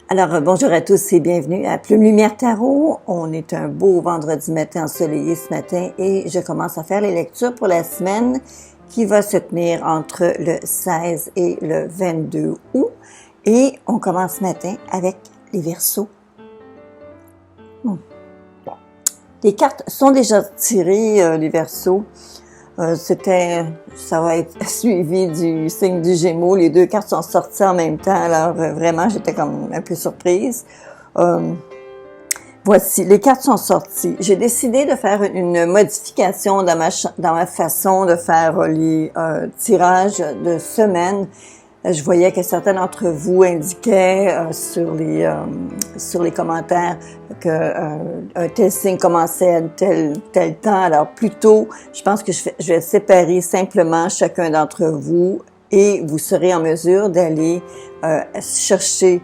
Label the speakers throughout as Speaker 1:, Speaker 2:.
Speaker 1: Bonjour à tous et bienvenue à Plume Lumière Tarot. On est un beau vendredi matin ensoleillé ce matin et je commence à faire les lectures pour la semaine qui va se tenir entre le 16 et le 22 août. Et on commence ce matin avec les Verseaux. Les cartes sont déjà tirées, les Verseaux. Ça va être suivi du signe du Gémeaux. Les deux cartes sont sorties en même temps, alors vraiment, j'étais comme un peu surprise. Voici, les cartes sont sorties. J'ai décidé de faire une modification dans ma façon de faire les tirages de semaine. Je voyais que certains d'entre vous indiquaient sur les commentaires que un tel signe commençait à tel temps. Alors plutôt, je pense que je vais séparer simplement chacun d'entre vous et vous serez en mesure d'aller chercher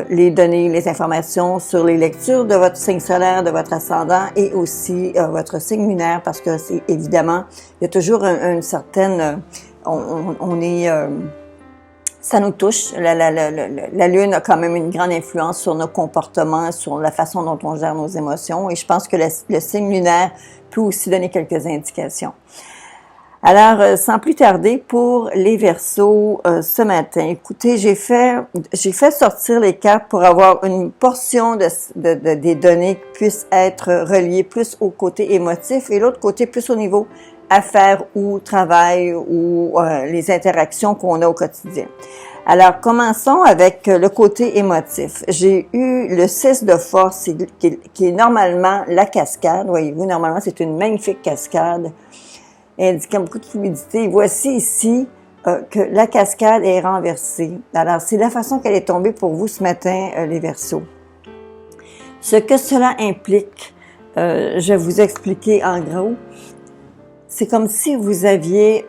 Speaker 1: les données, les informations sur les lectures de votre signe solaire, de votre ascendant et aussi votre signe lunaire, parce que c'est évidemment, il y a toujours une certaine, ça nous touche. La Lune a quand même une grande influence sur nos comportements, sur la façon dont on gère nos émotions. Et je pense que le signe lunaire peut aussi donner quelques indications. Alors, sans plus tarder, pour les Verseaux ce matin, écoutez, j'ai fait sortir les cartes pour avoir une portion des données qui puissent être reliées plus au côté émotif et l'autre côté plus au niveau affaires ou travail ou les interactions qu'on a au quotidien. Alors, commençons avec le côté émotif. J'ai eu le 6 de force qui est normalement la cascade. Voyez-vous, normalement, c'est une magnifique cascade indiquant beaucoup de fluidité. Voici ici que la cascade est renversée. Alors, c'est la façon qu'elle est tombée pour vous ce matin, les Verseaux. Ce que cela implique, je vais vous expliquer en gros. C'est comme si vous aviez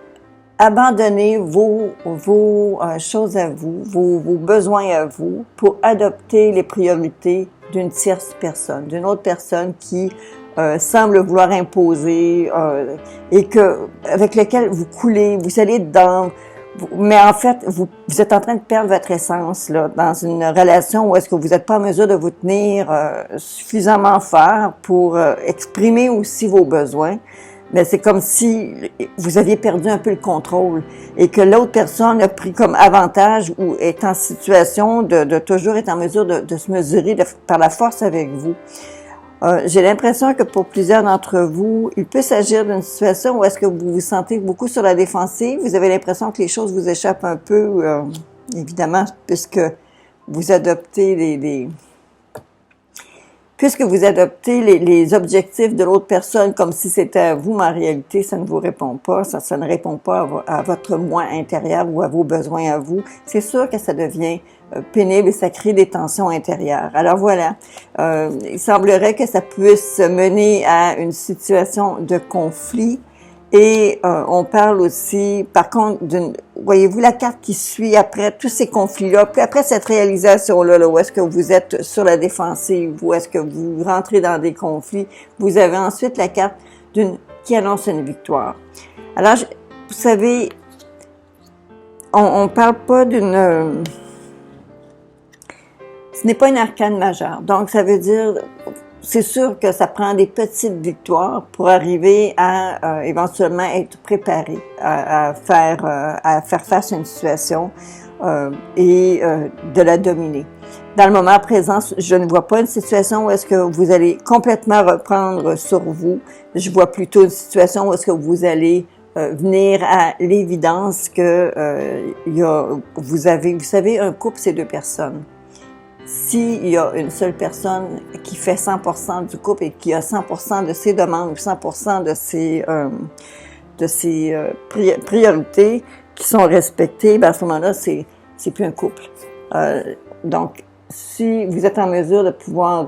Speaker 1: abandonné vos choses à vous, vos besoins à vous, pour adopter les priorités d'une tierce personne, d'une autre personne qui semble vouloir imposer et avec laquelle vous coulez, vous allez dedans. Mais en fait, vous êtes en train de perdre votre essence là, dans une relation où est-ce que vous n'êtes pas en mesure de vous tenir suffisamment fort pour exprimer aussi vos besoins. Mais c'est comme si vous aviez perdu un peu le contrôle et que l'autre personne a pris comme avantage ou est en situation de toujours être en mesure de se mesurer par la force avec vous. J'ai l'impression que pour plusieurs d'entre vous, il peut s'agir d'une situation où est-ce que vous vous sentez beaucoup sur la défensive. Vous avez l'impression que les choses vous échappent un peu, évidemment, puisque vous adoptez les objectifs de l'autre personne comme si c'était à vous, mais en réalité, ça ne vous répond pas, ça ne répond pas à votre moi intérieur ou à vos besoins à vous. C'est sûr que ça devient pénible et ça crée des tensions intérieures. Alors voilà, il semblerait que ça puisse mener à une situation de conflit. Et on parle aussi, par contre, voyez-vous la carte qui suit après tous ces conflits-là, puis après cette réalisation-là, où est-ce que vous êtes sur la défensive, où est-ce que vous rentrez dans des conflits, vous avez ensuite la carte qui annonce une victoire. Alors, vous savez, on parle pas ce n'est pas une arcane majeure. Donc, ça veut dire, c'est sûr que ça prend des petites victoires pour arriver à éventuellement être préparé à faire face à une situation et de la dominer. Dans le moment présent, je ne vois pas une situation où est-ce que vous allez complètement reprendre sur vous. Je vois plutôt une situation où est-ce que vous allez venir à l'évidence que vous savez, un couple, c'est deux personnes. S'il y a une seule personne qui fait 100% du couple et qui a 100% de ses demandes ou 100% de ses priorités qui sont respectées, ben à ce moment-là, c'est plus un couple. Donc, si vous êtes en mesure de pouvoir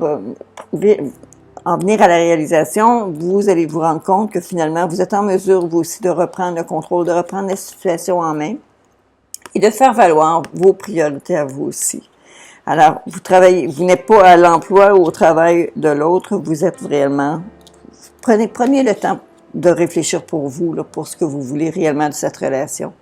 Speaker 1: en venir à la réalisation, vous allez vous rendre compte que finalement, vous êtes en mesure, vous aussi, de reprendre le contrôle, de reprendre la situation en main et de faire valoir vos priorités à vous aussi. Alors, vous n'êtes pas à l'emploi ou au travail de l'autre, vous êtes réellement, prenez le temps de réfléchir pour vous, là, pour ce que vous voulez réellement de cette relation.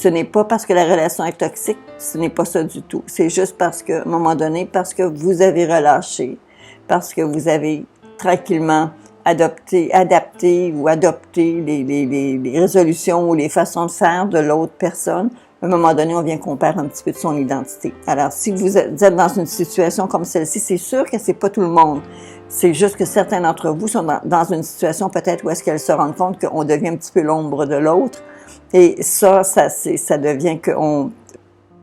Speaker 1: ce n'est pas parce que la relation est toxique, ce n'est pas ça du tout. C'est juste parce que, à un moment donné, parce que vous avez relâché, parce que vous avez tranquillement adapté les résolutions ou les façons de faire de l'autre personne. À un moment donné, on vient qu'on perd un petit peu de son identité. Alors, si vous êtes dans une situation comme celle-ci, c'est sûr que c'est pas tout le monde. C'est juste que certains d'entre vous sont dans une situation peut-être où est-ce qu'elles se rendent compte qu'on devient un petit peu l'ombre de l'autre. Et ça devient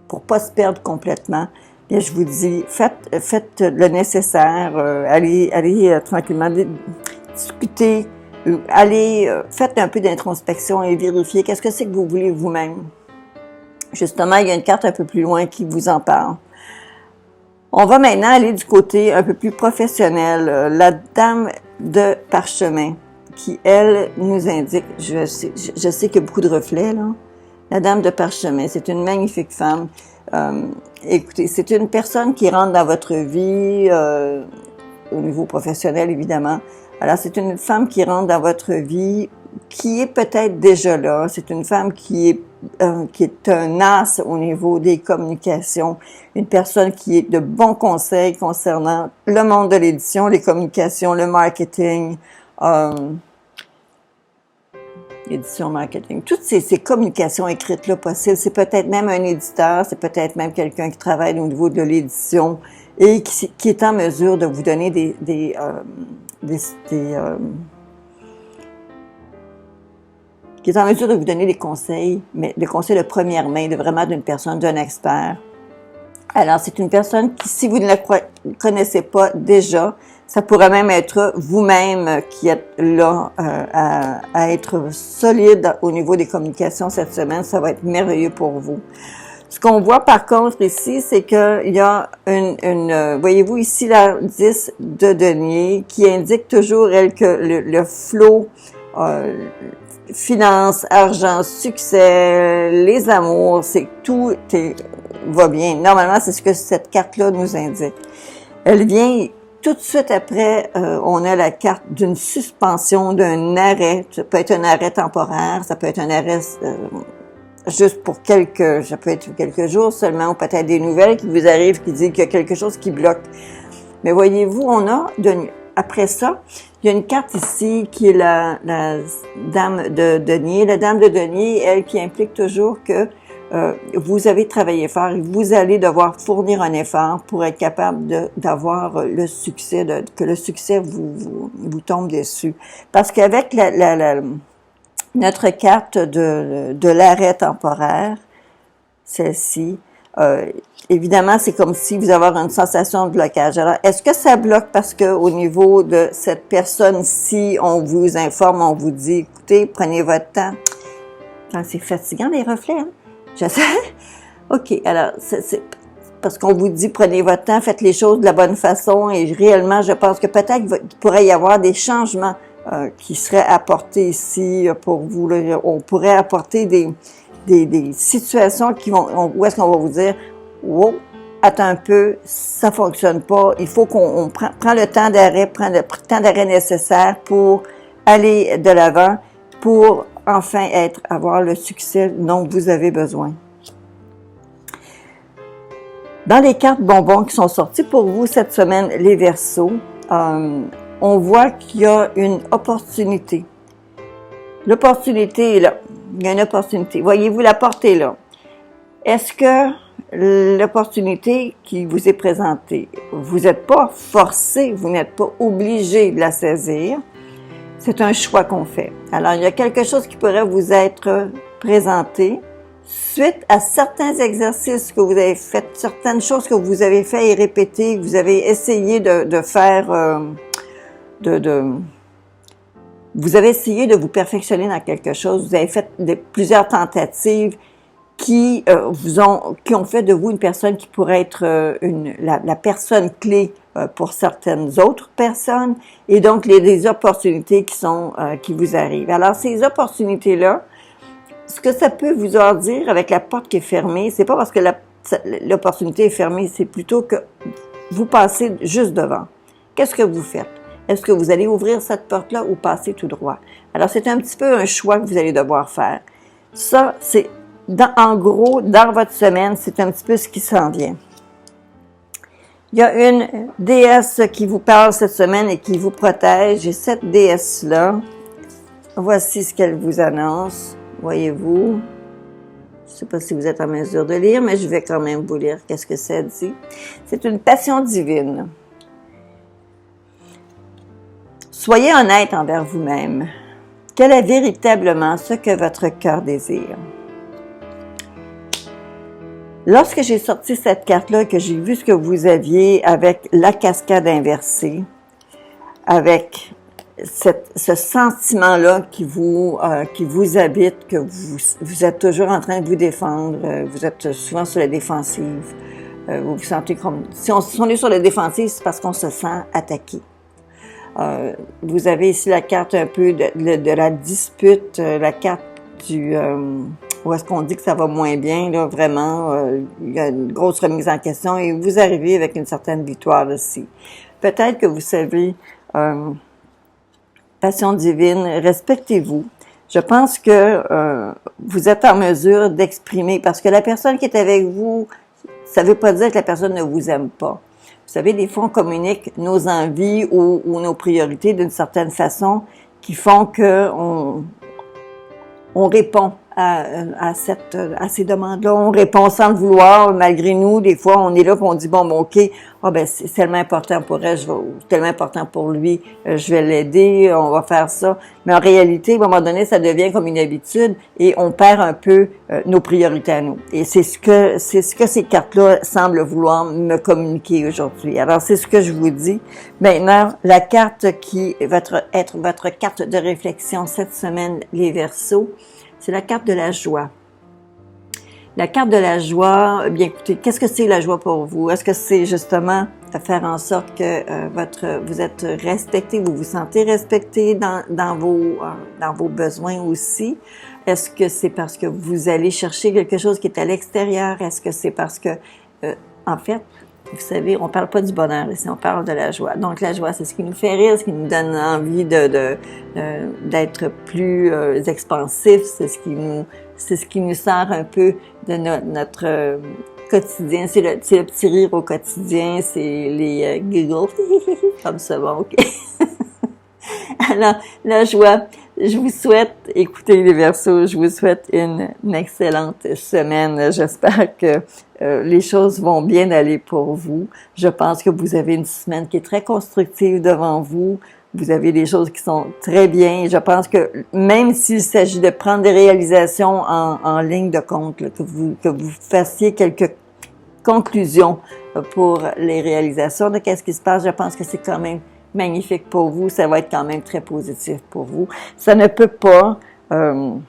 Speaker 1: pour pas se perdre complètement, bien, je vous dis, faites le nécessaire, allez tranquillement discuter, faites un peu d'introspection et vérifiez qu'est-ce que c'est que vous voulez vous-même. Justement, il y a une carte un peu plus loin qui vous en parle. On va maintenant aller du côté un peu plus professionnel. La dame de parchemin, qui, elle, nous indique, je sais qu'il y a beaucoup de reflets, là. La dame de parchemin, c'est une magnifique femme. Écoutez, c'est une personne qui rentre dans votre vie, au niveau professionnel, évidemment. Alors, c'est une femme qui rentre dans votre vie, qui est peut-être déjà là. C'est une femme qui est un as au niveau des communications, une personne qui est de bons conseils concernant le monde de l'édition, les communications, le marketing, édition, marketing, toutes ces communications écrites-là possibles. C'est peut-être même un éditeur, c'est peut-être même quelqu'un qui travaille au niveau de l'édition et qui est en mesure de vous donner qui est en mesure de vous donner des conseils, mais des conseils de première main, vraiment d'une personne, d'un expert. Alors, c'est une personne qui, si vous ne la connaissez pas déjà, ça pourrait même être vous-même qui êtes là à être solide au niveau des communications cette semaine. Ça va être merveilleux pour vous. Ce qu'on voit par contre ici, c'est qu'il y a voyez-vous ici la 10 de denier qui indique toujours, elle, que le flot, finance, argent, succès, les amours, c'est tout va bien. Normalement, c'est ce que cette carte-là nous indique. Elle vient tout de suite après, on a la carte d'une suspension, d'un arrêt. Ça peut être un arrêt temporaire, ça peut être un arrêt juste pour ça peut être quelques jours seulement, ou peut-être des nouvelles qui vous arrivent qui disent qu'il y a quelque chose qui bloque. Mais voyez-vous, après ça, il y a une carte ici qui est la dame de denier. La dame de denier, elle, qui implique toujours que vous avez travaillé fort et vous allez devoir fournir un effort pour être capable d'avoir le succès, que le succès vous tombe dessus. Parce qu'avec notre carte de l'arrêt temporaire, celle-ci, évidemment, c'est comme si vous avez une sensation de blocage. Alors, est-ce que ça bloque parce que au niveau de cette personne-ci, on vous informe, on vous dit, écoutez, prenez votre temps. C'est fatigant, les reflets, hein? Je sais. OK, alors, c'est parce qu'on vous dit, prenez votre temps, faites les choses de la bonne façon, et réellement, je pense que peut-être qu'il pourrait y avoir des changements qui seraient apportés ici pour vous. Là. On pourrait apporter des situations où est-ce qu'on va vous dire, wow, attends un peu, ça fonctionne pas, il faut qu'on prend le temps d'arrêt, temps d'arrêt nécessaire pour aller de l'avant, pour enfin avoir le succès dont vous avez besoin. Dans les cartes bonbons qui sont sorties pour vous cette semaine, les Verseaux, on voit qu'il y a une opportunité. L'opportunité est là. Il y a une opportunité. Voyez-vous, la porte est là. Est-ce que l'opportunité qui vous est présentée, vous n'êtes pas forcé, vous n'êtes pas obligé de la saisir? C'est un choix qu'on fait. Alors, il y a quelque chose qui pourrait vous être présenté suite à certains exercices que vous avez fait, certaines choses que vous avez fait et répétées, que vous avez essayé de faire, vous avez essayé de vous perfectionner dans quelque chose, vous avez fait plusieurs tentatives qui ont fait de vous une personne qui pourrait être la personne clé pour certaines autres personnes, et donc des opportunités qui vous arrivent. Alors, ces opportunités-là, ce que ça peut vous en dire avec la porte qui est fermée, c'est pas parce que l'opportunité est fermée, c'est plutôt que vous passez juste devant. Qu'est-ce que vous faites? Est-ce que vous allez ouvrir cette porte-là ou passer tout droit? Alors, c'est un petit peu un choix que vous allez devoir faire. Ça, c'est en gros, dans votre semaine, c'est un petit peu ce qui s'en vient. Il y a une déesse qui vous parle cette semaine et qui vous protège. Et cette déesse-là, voici ce qu'elle vous annonce. Voyez-vous? Je ne sais pas si vous êtes en mesure de lire, mais je vais quand même vous lire qu'est-ce que ça dit. C'est une passion divine. Soyez honnête envers vous-même. Quel est véritablement ce que votre cœur désire? Lorsque j'ai sorti cette carte-là, que j'ai vu ce que vous aviez avec la cascade inversée, avec ce sentiment-là qui vous habite, que vous êtes toujours en train de vous défendre, vous êtes souvent sur la défensive, vous vous sentez comme... Si on est sur la défensive, c'est parce qu'on se sent attaqué. Vous avez ici la carte un peu de la dispute, la carte du... où est-ce qu'on dit que ça va moins bien, là, vraiment, il y a une grosse remise en question et vous arrivez avec une certaine victoire aussi. Peut-être que vous savez, passion divine, respectez-vous. Je pense que vous êtes en mesure d'exprimer, parce que la personne qui est avec vous, ça ne veut pas dire que la personne ne vous aime pas. Vous savez, des fois, on communique nos envies ou nos priorités d'une certaine façon qui font qu'on répond à ces demandes-là. On répond sans le vouloir, malgré nous. Des fois, on est là et on dit, bon, OK, c'est tellement important pour elle, tellement important pour lui, je vais l'aider, on va faire ça. Mais en réalité, à un moment donné, ça devient comme une habitude et on perd un peu nos priorités à nous. Et c'est ce que ces cartes-là semblent vouloir me communiquer aujourd'hui. Alors, c'est ce que je vous dis. Maintenant, la carte qui va être votre carte de réflexion cette semaine, les Verseaux, c'est la carte de la joie. La carte de la joie, bien écoutez, qu'est-ce que c'est la joie pour vous? Est-ce que c'est justement faire en sorte que vous êtes respecté, vous vous sentez respecté dans vos besoins aussi? Est-ce que c'est parce que vous allez chercher quelque chose qui est à l'extérieur? Est-ce que c'est parce que, en fait, vous savez, on parle pas du bonheur ici, on parle de la joie. Donc, la joie, c'est ce qui nous fait rire, ce qui nous donne envie d'être plus expansif, c'est ce qui nous sort un peu de notre quotidien. C'est le petit rire au quotidien, c'est les giggles, comme ça, bon, OK. Alors, la joie, je vous souhaite, écoutez les Verseaux, je vous souhaite une excellente semaine. J'espère que les choses vont bien aller pour vous. Je pense que vous avez une semaine qui est très constructive devant vous. Vous avez des choses qui sont très bien. Je pense que même s'il s'agit de prendre des réalisations en ligne de compte, là, que vous fassiez quelques conclusions pour les réalisations de qu'est-ce qui se passe, je pense que c'est quand même magnifique pour vous, ça va être quand même très positif pour vous. Ça ne peut pas... un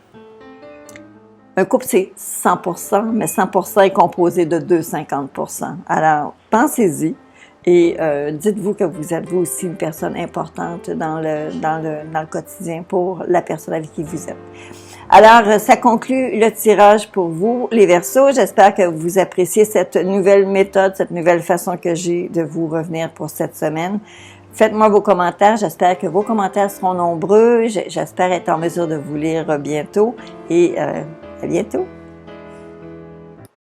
Speaker 1: couple, c'est 100%, mais 100% est composé de 250%. Alors, pensez-y et dites-vous que vous êtes vous aussi une personne importante dans le quotidien pour la personne avec qui vous êtes. Alors, ça conclut le tirage pour vous, les Verseaux. J'espère que vous appréciez cette nouvelle méthode, cette nouvelle façon que j'ai de vous revenir pour cette semaine. Faites-moi vos commentaires. J'espère que vos commentaires seront nombreux. J'espère être en mesure de vous lire bientôt. Et à bientôt.